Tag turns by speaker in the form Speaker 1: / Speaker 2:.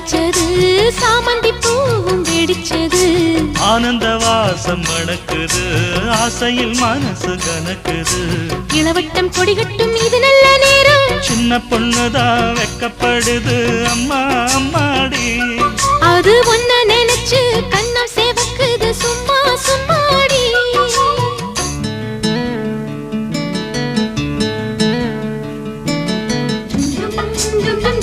Speaker 1: படிச்சது சாமந்தி பூவும் வெடிச்சது
Speaker 2: ஆனந்த வாசம் மணக்குது ஆசையில் மனசு கணக்குது
Speaker 1: இளவட்டம் கொடிகட்டும் இது நல்ல நேரம்
Speaker 2: சின்ன பொண்ணுதான் வெக்கப்படுது அம்மா அம்மாடி
Speaker 1: அது ஒன்ன நினைச்சு கண்ணம் சேவக்குது சும்மா சும்மாடி Dum dum